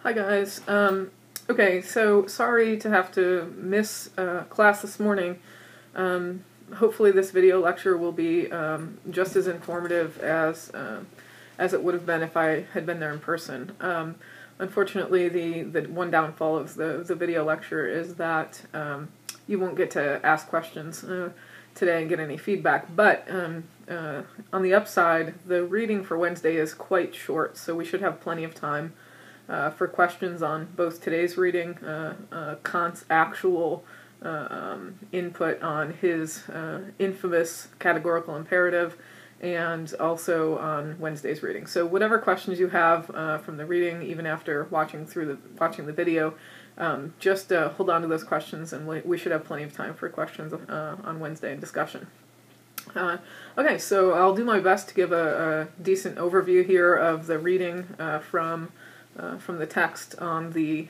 Hi guys. Okay, so sorry to have to miss class this morning. Hopefully this video lecture will be just as informative as it would have been if I had been there in person. Unfortunately, the one downfall of the video lecture is that you won't get to ask questions today and get any feedback, but on the upside, the reading for Wednesday is quite short, so we should have plenty of time for questions on both today's reading, Kant's actual input on his infamous categorical imperative, and also on Wednesday's reading. So whatever questions you have from the reading, even after watching the video, just hold on to those questions, and we should have plenty of time for questions on Wednesday and discussion. Okay, so I'll do my best to give a decent overview here of the reading from the text on the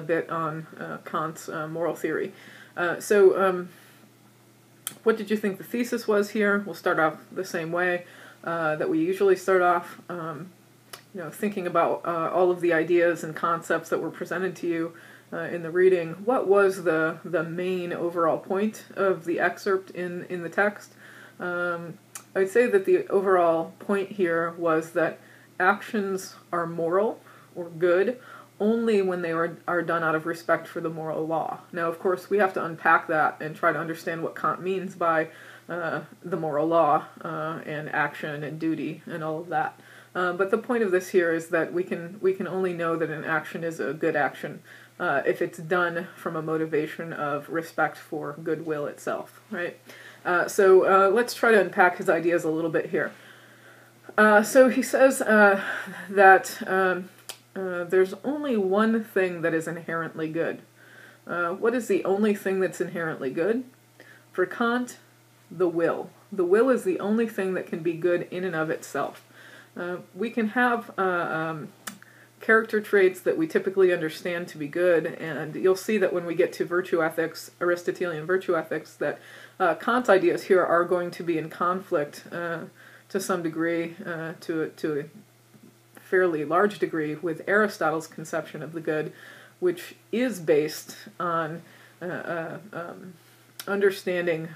bit on Kant's moral theory. What did you think the thesis was here? We'll start off the same way that we usually start off, thinking about all of the ideas and concepts that were presented to you in the reading. What was the main overall point of the excerpt in the text? I'd say that the overall point here was that actions are moral or good only when they are done out of respect for the moral law. Now, of course, we have to unpack that and try to understand what Kant means by the moral law and action and duty and all of that. But the point of this here is that we can only know that an action is a good action if it's done from a motivation of respect for goodwill itself, right? So let's try to unpack his ideas a little bit here. So he says that there's only one thing that is inherently good. What is the only thing that's inherently good? For Kant, the will. The will is the only thing that can be good in and of itself. We can have character traits that we typically understand to be good, and you'll see that when we get to virtue ethics, Aristotelian virtue ethics, that Kant's ideas here are going to be in conflict to some degree, to a fairly large degree, with Aristotle's conception of the good, which is based on understanding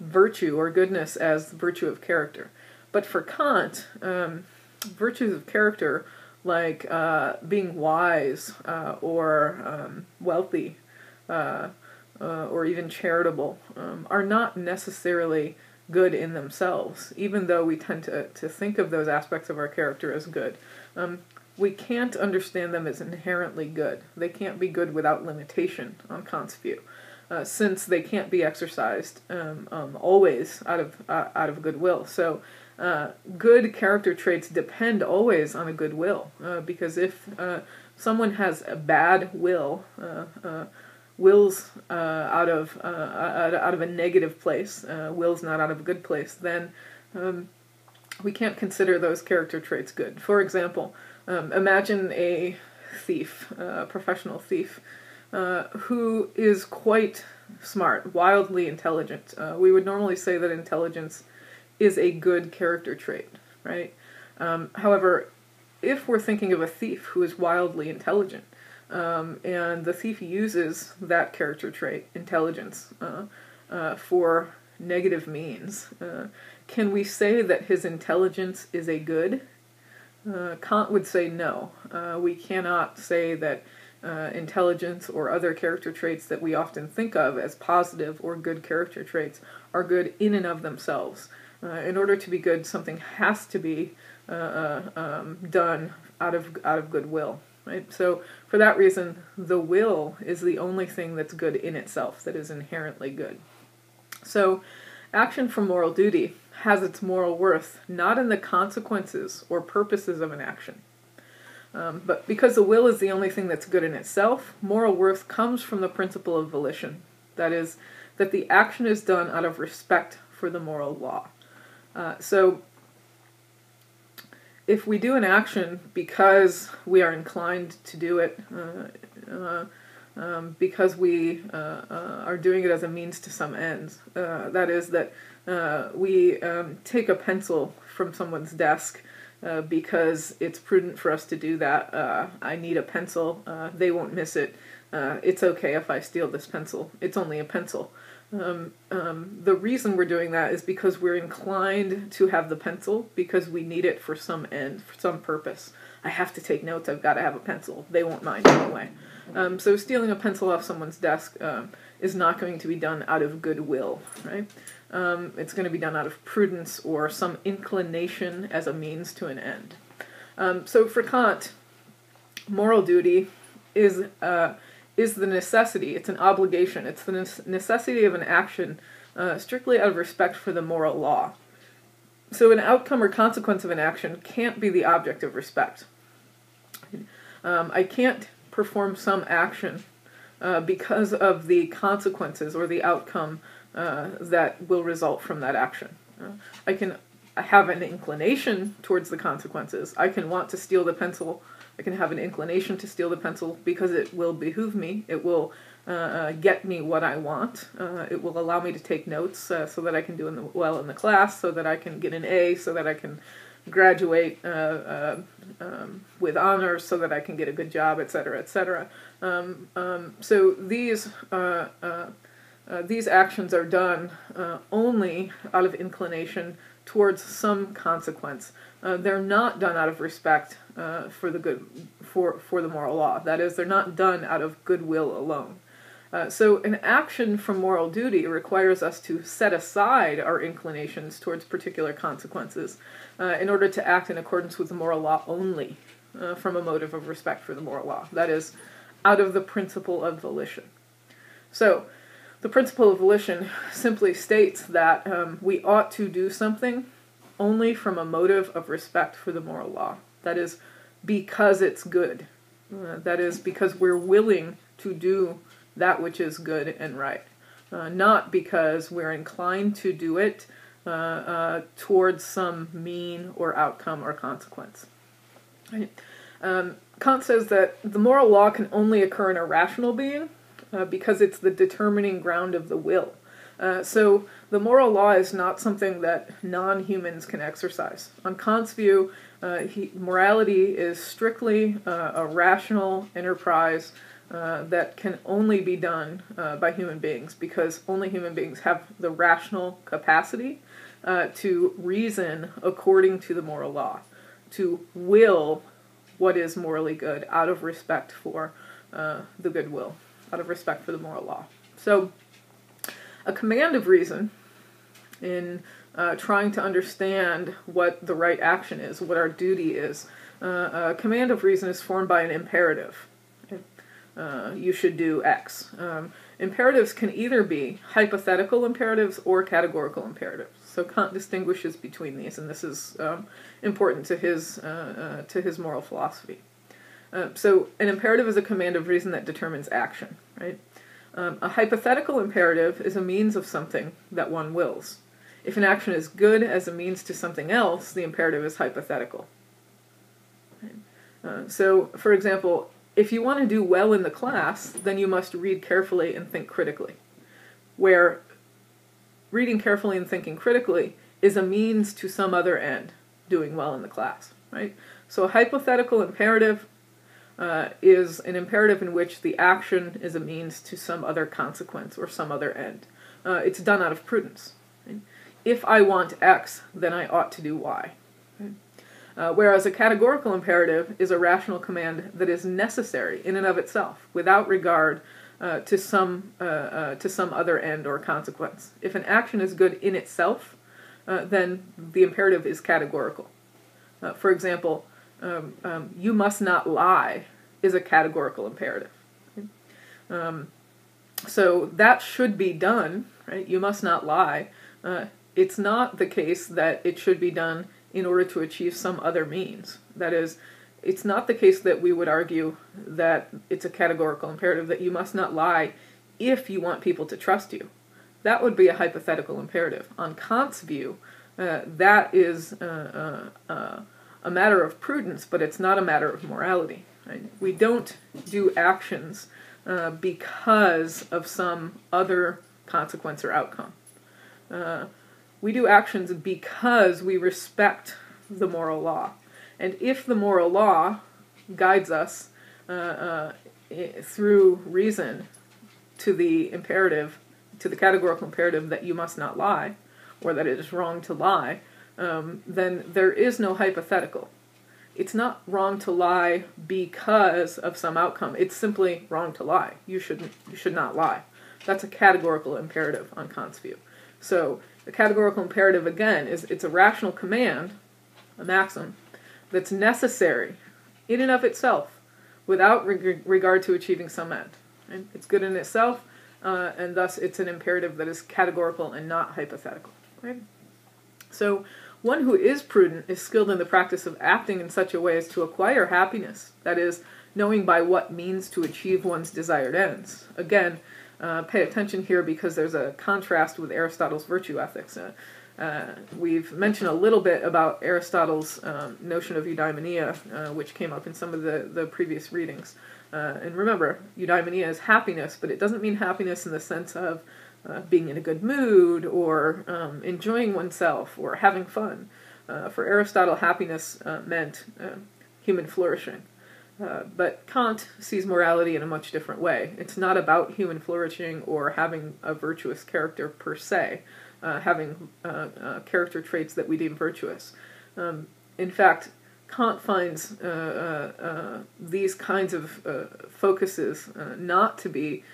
virtue or goodness as virtue of character. But for Kant, virtues of character, like being wise or wealthy or even charitable, are not necessarily good in themselves, even though we tend to think of those aspects of our character as good. We can't understand them as inherently good. They can't be good without limitation, on Kant's view, since they can't be exercised always out of goodwill. So good character traits depend always on a good will, because if someone has a bad will, wills out of a negative place, wills not out of a good place, then we can't consider those character traits good. For example, imagine a thief, a professional thief, who is quite smart, wildly intelligent. We would normally say that intelligence is a good character trait, right? However, if we're thinking of a thief who is wildly intelligent, and the thief uses that character trait, intelligence, for negative means, can we say that his intelligence is a good? Kant would say no. We cannot say that intelligence or other character traits that we often think of as positive or good character traits are good in and of themselves. In order to be good, something has to be done out of goodwill. Right? So for that reason, the will is the only thing that's good in itself, that is inherently good. So action for moral duty has its moral worth not in the consequences or purposes of an action. But because the will is the only thing that's good in itself, moral worth comes from the principle of volition. That is, that the action is done out of respect for the moral law. So if we do an action because we are inclined to do it, because we are doing it as a means to some ends, that is, that we take a pencil from someone's desk because it's prudent for us to do that. I need a pencil. They won't miss it. It's okay if I steal this pencil. It's only a pencil. The reason we're doing that is because we're inclined to have the pencil because we need it for some end, for some purpose. I have to take notes, I've got to have a pencil. They won't mind anyway. So stealing a pencil off someone's desk is not going to be done out of goodwill, right? It's going to be done out of prudence or some inclination as a means to an end. So for Kant, moral duty is the necessity, it's an obligation, it's the necessity of an action strictly out of respect for the moral law. So an outcome or consequence of an action can't be the object of respect. I can't perform some action because of the consequences or the outcome that will result from that action. I can have an inclination towards the consequences. I can want to steal the pencil. I can have an inclination to steal the pencil because it will behoove me. It will get me what I want. It will allow me to take notes so that I can do well in the class, so that I can get an A, so that I can graduate with honors, so that I can get a good job, etc., etc. So these actions are done only out of inclination towards some consequence. They're not done out of respect for the moral law. That is, they're not done out of goodwill alone. So an action from moral duty requires us to set aside our inclinations towards particular consequences in order to act in accordance with the moral law only from a motive of respect for the moral law. That is, out of the principle of volition. So the principle of volition simply states that we ought to do something only from a motive of respect for the moral law. That is, because it's good. That is, because we're willing to do that which is good and right. Not because we're inclined to do it towards some mean or outcome or consequence. Right? Kant says that the moral law can only occur in a rational being because it's the determining ground of the will. So the moral law is not something that non-humans can exercise. On Kant's view, morality is strictly a rational enterprise that can only be done by human beings, because only human beings have the rational capacity to reason according to the moral law, to will what is morally good out of respect for the good will, out of respect for the moral law. So a command of reason in trying to understand what the right action is, what our duty is, a command of reason is formed by an imperative. You should do X. Imperatives can either be hypothetical imperatives or categorical imperatives. So Kant distinguishes between these, and this is important to his moral philosophy. So an imperative is a command of reason that determines action, right? A hypothetical imperative is a means of something that one wills. If an action is good as a means to something else, the imperative is hypothetical. Right? So, for example, if you want to do well in the class, then you must read carefully and think critically. Where reading carefully and thinking critically is a means to some other end, doing well in the class, right? So a hypothetical imperative is an imperative in which the action is a means to some other consequence or some other end. It's done out of prudence. Right? If I want X, then I ought to do Y. Right? Whereas a categorical imperative is a rational command that is necessary in and of itself, without regard to some other end or consequence. If an action is good in itself, then the imperative is categorical. For example, you must not lie is a categorical imperative. So that should be done, right? You must not lie. It's not the case that it should be done in order to achieve some other means. That is, it's not the case that we would argue that it's a categorical imperative that you must not lie if you want people to trust you. That would be a hypothetical imperative. On Kant's view, that is a matter of prudence, but it's not a matter of morality. Right? We don't do actions because of some other consequence or outcome. We do actions because we respect the moral law. And if the moral law guides us through reason to the imperative, to the categorical imperative that you must not lie, or that it is wrong to lie, then there is no hypothetical. It's not wrong to lie because of some outcome. It's simply wrong to lie. You should not lie. That's a categorical imperative on Kant's view. So the categorical imperative, again, it's a rational command, a maxim, that's necessary in and of itself without regard to achieving some end. Right? It's good in itself, and thus it's an imperative that is categorical and not hypothetical. Right? So one who is prudent is skilled in the practice of acting in such a way as to acquire happiness, that is, knowing by what means to achieve one's desired ends. Again, pay attention here because there's a contrast with Aristotle's virtue ethics. We've mentioned a little bit about Aristotle's notion of eudaimonia, which came up in some of the previous readings. And remember, eudaimonia is happiness, but it doesn't mean happiness in the sense of being in a good mood, or enjoying oneself, or having fun. For Aristotle, happiness meant human flourishing. But Kant sees morality in a much different way. It's not about human flourishing or having a virtuous character per se, having character traits that we deem virtuous. In fact, Kant finds these kinds of focuses not to be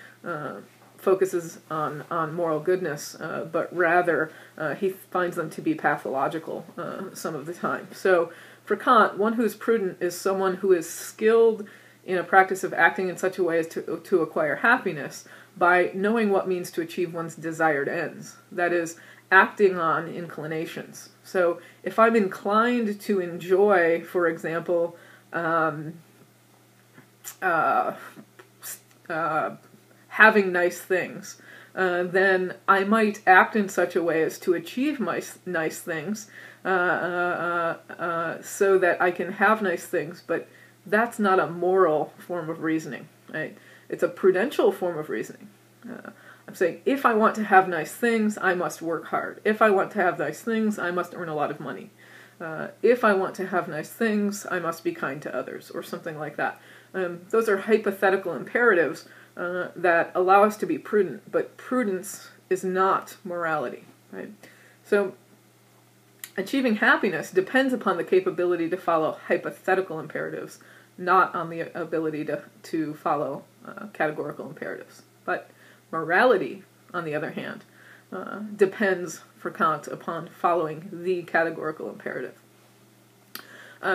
focuses on moral goodness, but rather he finds them to be pathological some of the time. So for Kant, one who is prudent is someone who is skilled in a practice of acting in such a way as to acquire happiness by knowing what means to achieve one's desired ends. That is, acting on inclinations. So if I'm inclined to enjoy, for example, having nice things, then I might act in such a way as to achieve nice things so that I can have nice things, but that's not a moral form of reasoning, right? It's a prudential form of reasoning. I'm saying, if I want to have nice things, I must work hard. If I want to have nice things, I must earn a lot of money. If I want to have nice things, I must be kind to others, or something like that. Those are hypothetical imperatives that allow us to be prudent, but prudence is not morality, right? So achieving happiness depends upon the capability to follow hypothetical imperatives, not on the ability to follow categorical imperatives. But morality, on the other hand, depends, for Kant, upon following the categorical imperative.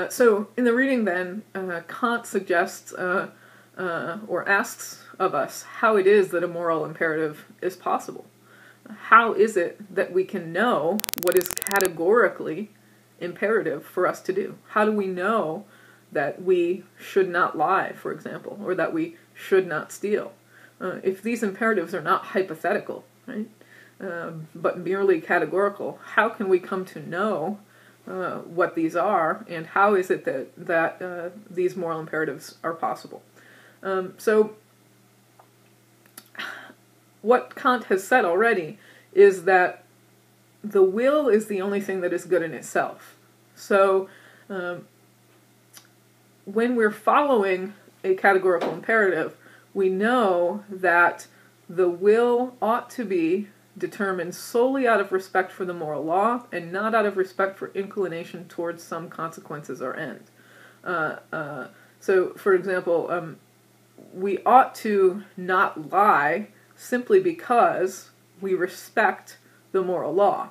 So in the reading then, Kant suggests or asks of us how it is that a moral imperative is possible. How is it that we can know what is categorically imperative for us to do? How do we know that we should not lie, for example, or that we should not steal? If these imperatives are not hypothetical, right, but merely categorical, how can we come to know what these are, and how is it that these moral imperatives are possible? So what Kant has said already is that the will is the only thing that is good in itself. So when we're following a categorical imperative, we know that the will ought to be determined solely out of respect for the moral law and not out of respect for inclination towards some consequences or end. So, for example, we ought to not lie simply because we respect the moral law.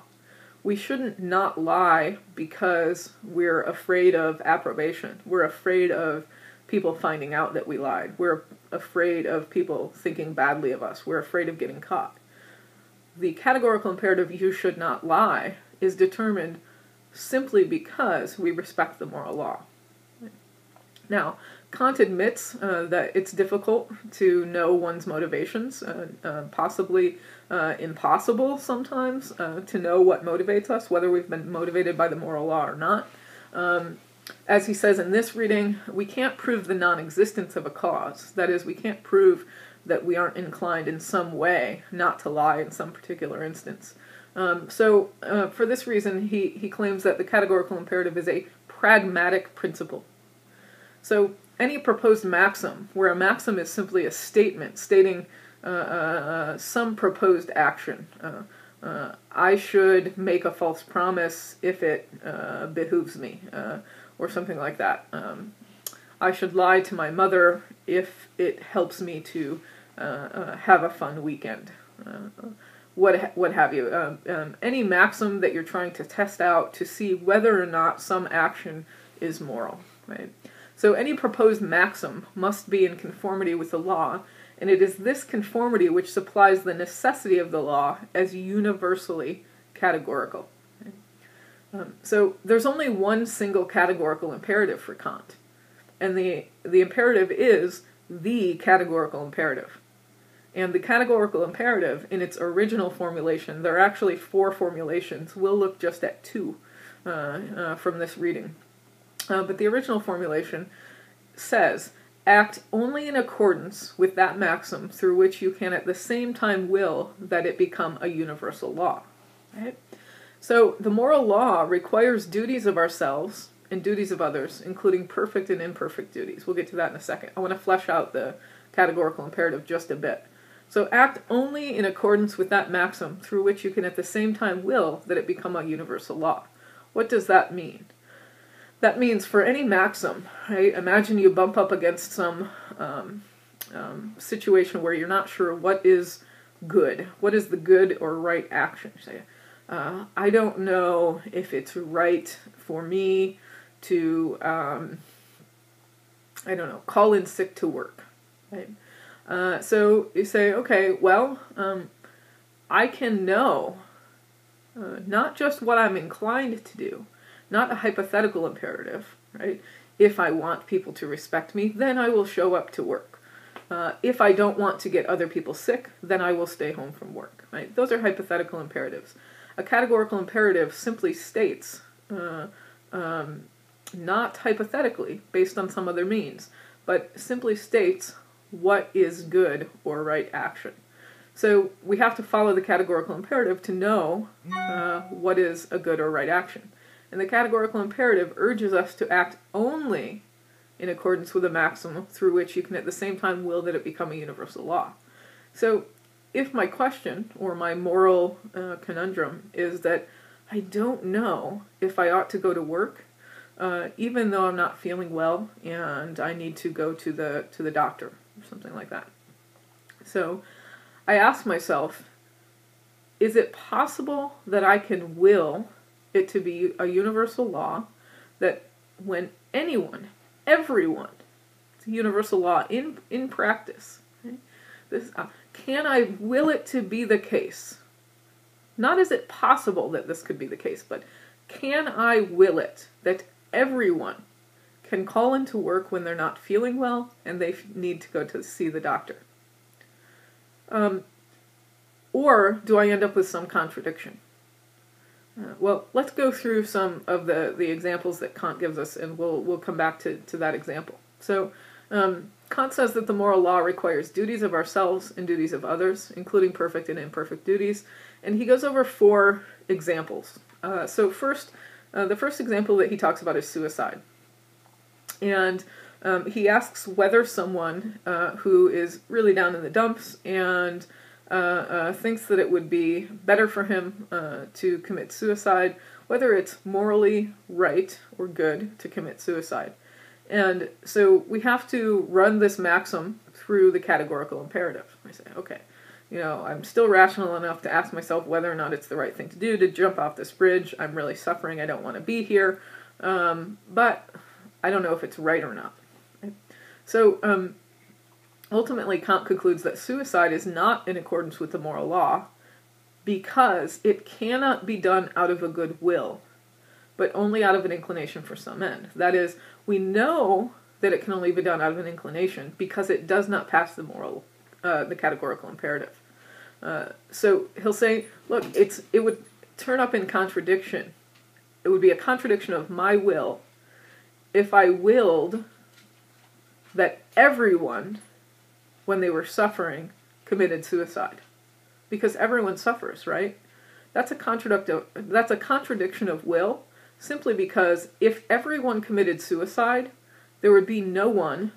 We shouldn't not lie because we're afraid of approbation. We're afraid of people finding out that we lied. We're afraid of people thinking badly of us. We're afraid of getting caught. The categorical imperative, you should not lie, is determined simply because we respect the moral law. Now, Kant admits that it's difficult to know one's motivations, possibly impossible sometimes to know what motivates us, whether we've been motivated by the moral law or not. As he says in this reading, we can't prove the non-existence of a cause. That is, we can't prove that we aren't inclined in some way not to lie in some particular instance. So for this reason, he claims that the categorical imperative is a pragmatic principle. So any proposed maxim, where a maxim is simply a statement stating some proposed action. I should make a false promise if it behooves me, or something like that. I should lie to my mother if it helps me to have a fun weekend. What have you. Any maxim that you're trying to test out to see whether or not some action is moral, right? So any proposed maxim must be in conformity with the law, and it is this conformity which supplies the necessity of the law as universally categorical. So there's only one single categorical imperative for Kant, and the imperative is the categorical imperative. And the categorical imperative, in its original formulation, there are actually 4 formulations. We'll look just at 2 from this reading. But the original formulation says, act only in accordance with that maxim through which you can at the same time will that it become a universal law. Right? So the moral law requires duties of ourselves and duties of others, including perfect and imperfect duties. We'll get to that in a second. I want to flesh out the categorical imperative just a bit. So act only in accordance with that maxim through which you can at the same time will that it become a universal law. What does that mean? That means for any maxim, right, imagine you bump up against some situation where you're not sure what is good. What is the good or right action? Say, I don't know if it's right for me to, I don't know, call in sick to work. Right? So you say, okay, well, I can know not just what I'm inclined to do, not a hypothetical imperative, right? If I want people to respect me, then I will show up to work. If I don't want to get other people sick, then I will stay home from work, right? Those are hypothetical imperatives. A categorical imperative simply states, not hypothetically, based on some other means, but simply states what is good or right action. So we have to follow the categorical imperative to know what is a good or right action. And the categorical imperative urges us to act only in accordance with a maxim through which you can at the same time will that it become a universal law. So if my question or my moral conundrum is that I don't know if I ought to go to work, even though I'm not feeling well and I need to go to the doctor or something like that. So I ask myself, is it possible that I can will it to be a universal law that when anyone, everyone, it's a universal law in practice, right? Can I will it to be the case? Not is it possible that this could be the case, but can I will it that everyone can call into work when they're not feeling well and they need to go to see the doctor? Or do I end up with some contradiction? Well, let's go through some of the examples that Kant gives us, and we'll come back to that example. So Kant says that the moral law requires duties of ourselves and duties of others, including perfect and imperfect duties, and he goes over 4 examples. So first, the first example that he talks about is suicide. And he asks whether someone who is really down in the dumps and thinks that it would be better for him to commit suicide, whether it's morally right or good to commit suicide. And so we have to run this maxim through the categorical imperative. I say, okay, I'm still rational enough to ask myself whether or not it's the right thing to do to jump off this bridge. I'm really suffering. I don't want to be here. But I don't know if it's right or not. Right? So ultimately, Kant concludes that suicide is not in accordance with the moral law because it cannot be done out of a good will, but only out of an inclination for some end. That is, we know that it can only be done out of an inclination because it does not pass the categorical imperative. So he'll say, look, it would turn up in contradiction. It would be a contradiction of my will if I willed that everyone, when they were suffering, committed suicide. Because everyone suffers, right? That's a contradiction of will. simply because if everyone committed suicide, there would be no one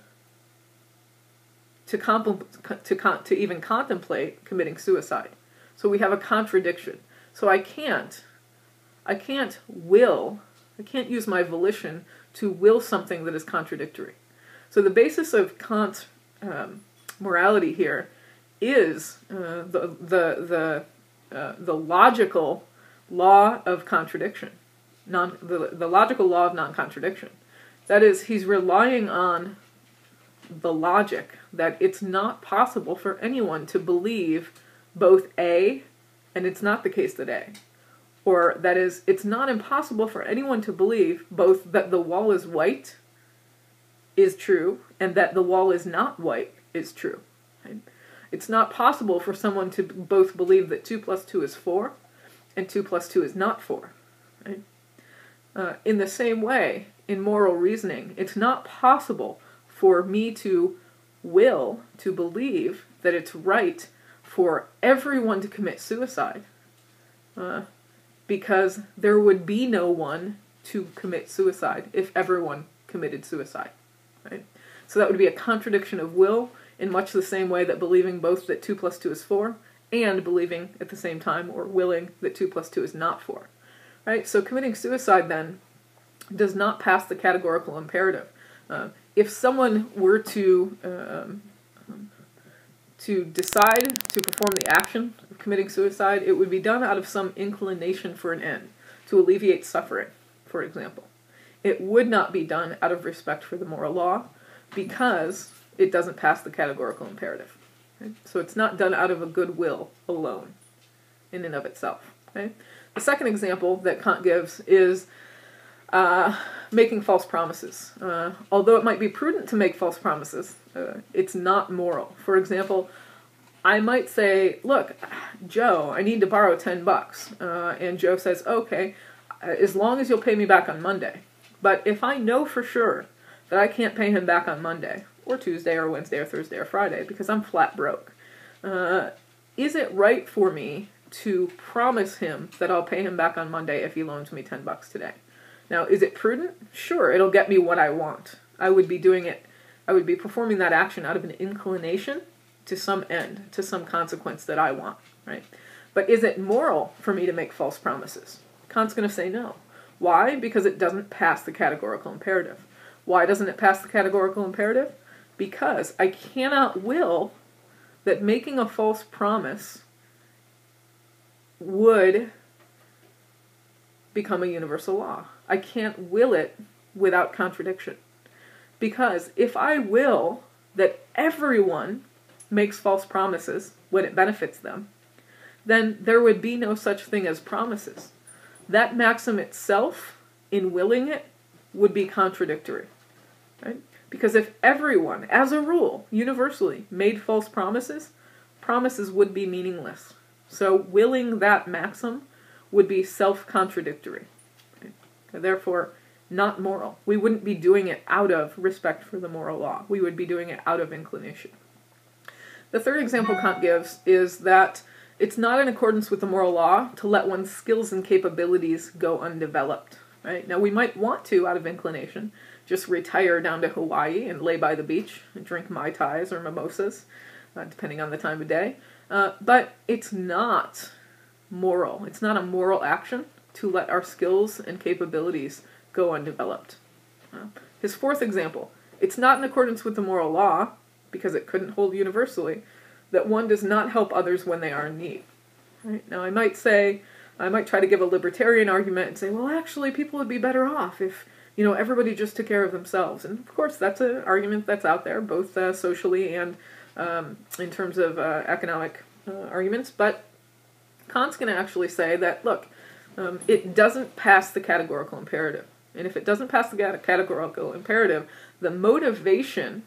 to even contemplate committing suicide. So we have a contradiction. So I can't use my volition to will something that is contradictory. So the basis of Kant's morality here is the logical law of contradiction, the logical law of non-contradiction. That is, he's relying on the logic that it's not possible for anyone to believe both A, and it's not the case that A. Or, that is, it's not impossible for anyone to believe both that the wall is white is true, and that the wall is not white is true. Right? It's not possible for someone to both believe that 2 plus 2 is 4, and 2 plus 2 is not 4. Right? In the same way, in moral reasoning, it's not possible for me to will to believe that it's right for everyone to commit suicide, because there would be no one to commit suicide if everyone committed suicide. Right? So that would be a contradiction of will, in much the same way that believing both that 2 plus 2 is 4 and believing at the same time, or willing, that 2 plus 2 is not 4. Right? So committing suicide then does not pass the categorical imperative. If someone were to decide to perform the action of committing suicide, it would be done out of some inclination for an end, to alleviate suffering, for example. It would not be done out of respect for the moral law, because it doesn't pass the categorical imperative. Right? So it's not done out of a good will alone, in and of itself. Okay? The second example that Kant gives is making false promises. Although it might be prudent to make false promises, it's not moral. For example, I might say, look, Joe, I need to borrow $10. And Joe says, okay, as long as you'll pay me back on Monday. But if I know for sure that I can't pay him back on Monday, or Tuesday, or Wednesday, or Thursday, or Friday, because I'm flat broke, is it right for me to promise him that I'll pay him back on Monday if he loans me $10 today? Now, is it prudent? Sure, it'll get me what I want. I would be performing that action out of an inclination to some end, to some consequence that I want, right? But is it moral for me to make false promises? Kant's going to say no. Why? Because it doesn't pass the categorical imperative. Why doesn't it pass the categorical imperative? Because I cannot will that making a false promise would become a universal law. I can't will it without contradiction. Because if I will that everyone makes false promises when it benefits them, then there would be no such thing as promises. That maxim itself, in willing it, would be contradictory. Right? Because if everyone, as a rule, universally, made false promises, promises would be meaningless. So willing that maxim would be self-contradictory. Right? Therefore, not moral. We wouldn't be doing it out of respect for the moral law. We would be doing it out of inclination. The third example Kant gives is that it's not in accordance with the moral law to let one's skills and capabilities go undeveloped. Right? Now, we might want to, out of inclination, just retire down to Hawaii and lay by the beach and drink Mai Tais or mimosas, depending on the time of day. But it's not moral. It's not a moral action to let our skills and capabilities go undeveloped. His fourth example, it's not in accordance with the moral law, because it couldn't hold universally, that one does not help others when they are in need. Right? Now, I might try to give a libertarian argument and say, well, actually, people would be better off if, everybody just took care of themselves. And of course, that's an argument that's out there, both socially and in terms of economic arguments. But Kant's going to actually say that, look, it doesn't pass the categorical imperative. And if it doesn't pass the categorical imperative, the motivation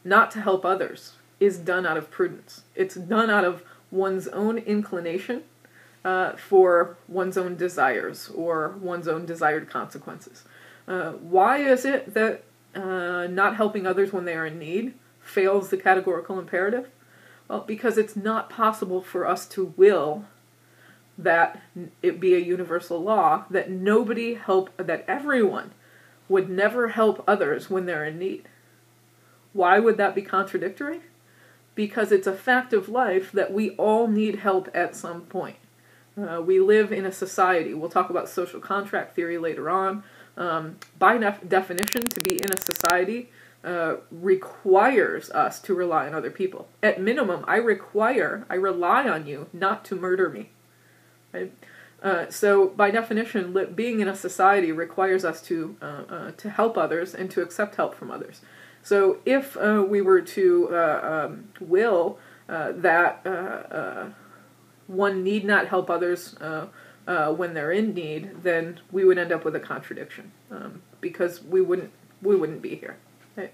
not to help others is done out of prudence. It's done out of one's own inclination for one's own desires or one's own desired consequences. Why is it that not helping others when they are in need fails the categorical imperative? Well, because it's not possible for us to will that it be a universal law that that everyone would never help others when they're in need. Why would that be contradictory? Because it's a fact of life that we all need help at some point. We live in a society. We'll talk about social contract theory later on. By definition, to be in a society requires us to rely on other people. At minimum, I rely on you not to murder me. Right? So by definition, being in a society requires us to help others and to accept help from others. So if we were to will that one need not help others when they're in need, then we would end up with a contradiction because we wouldn't be here. Right?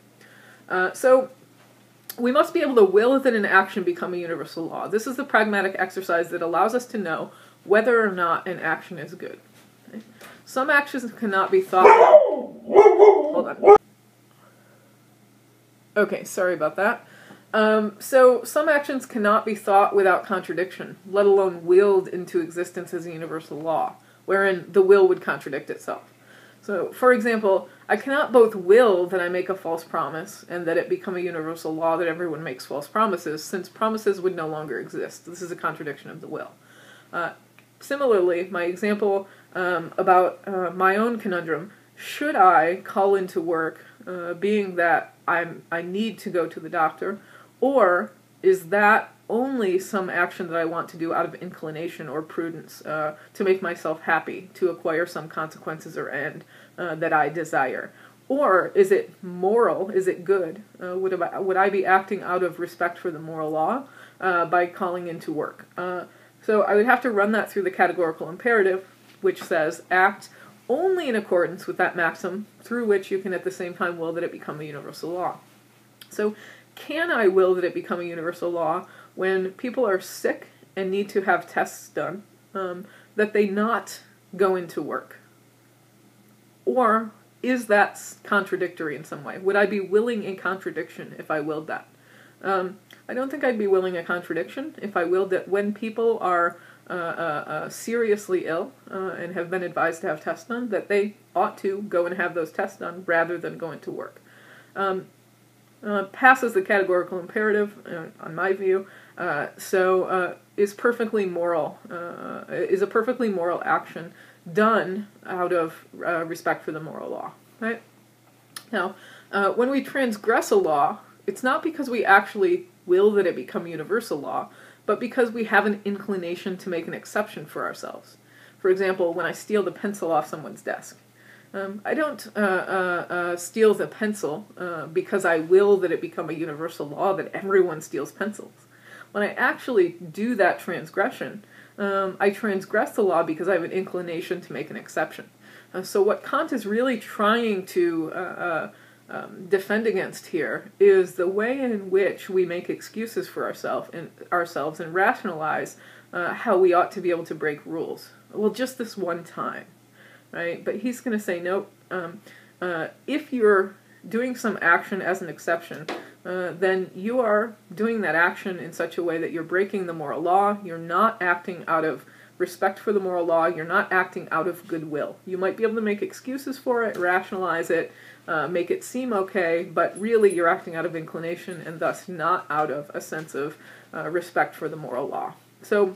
So we must be able to will that an action become a universal law. This is the pragmatic exercise that allows us to know whether or not an action is good. Right? Some actions cannot be thought. Hold on. Okay, sorry about that. So some actions cannot be thought without contradiction, let alone willed into existence as a universal law, wherein the will would contradict itself. So, for example, I cannot both will that I make a false promise and that it become a universal law that everyone makes false promises, since promises would no longer exist. This is a contradiction of the will. Similarly, my example about my own conundrum, should I call into work being that I need to go to the doctor, or is that only some action that I want to do out of inclination or prudence to make myself happy, to acquire some consequences or end that I desire? Or is it moral? Is it good? Would I be acting out of respect for the moral law by calling into work? So I would have to run that through the categorical imperative, which says act only in accordance with that maxim, through which you can at the same time will that it become a universal law. So can I will that it become a universal law when people are sick and need to have tests done, that they not go into work? Or is that contradictory in some way? Would I be willing a contradiction if I willed that? I don't think I'd be willing a contradiction if I willed that when people are seriously ill and have been advised to have tests done, that they ought to go and have those tests done rather than go into work. Passes the categorical imperative, on my view, is perfectly moral, is a perfectly moral action done out of respect for the moral law. Right? Now, when we transgress a law, it's not because we actually will that it become universal law, but because we have an inclination to make an exception for ourselves. For example, when I steal the pencil off someone's desk, I don't steal the pencil because I will that it become a universal law that everyone steals pencils. When I actually do that transgression, I transgress the law because I have an inclination to make an exception. So what Kant is really trying to defend against here is the way in which we make excuses for ourselves and rationalize how we ought to be able to break rules. Well, just this one time. Right? But he's going to say, nope, if you're doing some action as an exception, then you are doing that action in such a way that you're breaking the moral law. You're not acting out of respect for the moral law. You're not acting out of goodwill. You might be able to make excuses for it, rationalize it, make it seem okay, but really you're acting out of inclination and thus not out of a sense of respect for the moral law. So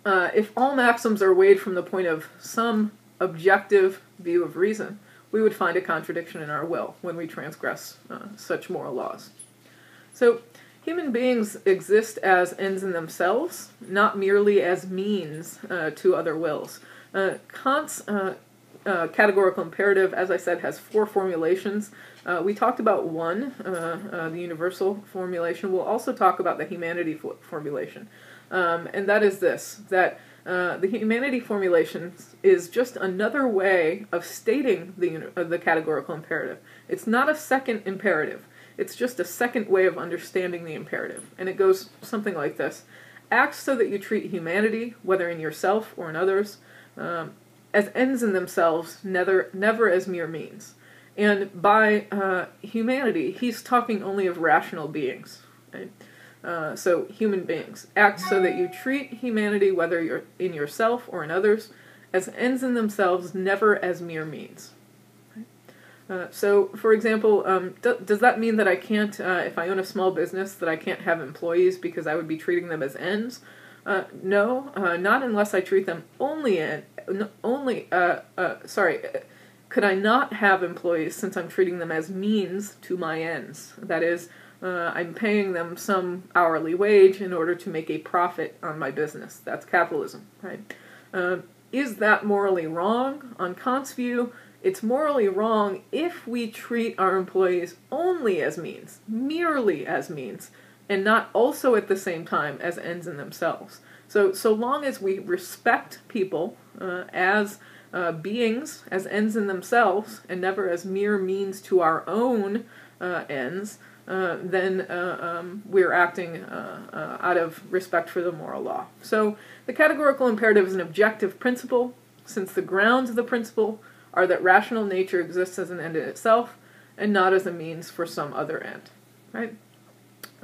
if all maxims are weighed from the point of some objective view of reason, we would find a contradiction in our will when we transgress such moral laws. So human beings exist as ends in themselves, not merely as means to other wills. Kant's categorical imperative, as I said, has 4 formulations. We talked about one, the universal formulation. We'll also talk about the humanity formulation. And that is this, that the humanity formulation is just another way of stating the categorical imperative. It's not a second imperative. It's just a second way of understanding the imperative. And it goes something like this. Act so that you treat humanity, whether in yourself or in others, as ends in themselves, never as mere means. And by humanity, he's talking only of rational beings. Right? So human beings act so that you treat humanity, whether you're in yourself or in others, as ends in themselves, never as mere means. So, for example, does that mean that I can't, if I own a small business, that I can't have employees because I would be treating them as ends? No, not unless I treat them could I not have employees since I'm treating them as means to my ends? That is, I'm paying them some hourly wage in order to make a profit on my business. That's capitalism, right? Is that morally wrong? On Kant's view, it's morally wrong if we treat our employees only as means, merely as means, and not also at the same time as ends in themselves. So long as we respect people as beings, as ends in themselves, and never as mere means to our own ends, then we're acting out of respect for the moral law. So the categorical imperative is an objective principle, since the grounds of the principle are that rational nature exists as an end in itself, and not as a means for some other end. Right?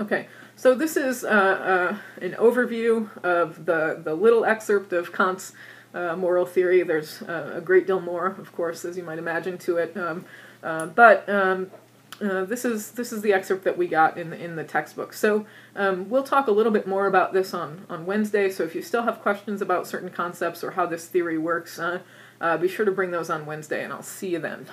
Okay, so this is an overview of the little excerpt of Kant's moral theory. There's a great deal more, of course, as you might imagine, to it. But this is the excerpt that we got in the textbook. So we'll talk a little bit more about this on Wednesday. So if you still have questions about certain concepts or how this theory works, be sure to bring those on Wednesday, and I'll see you then.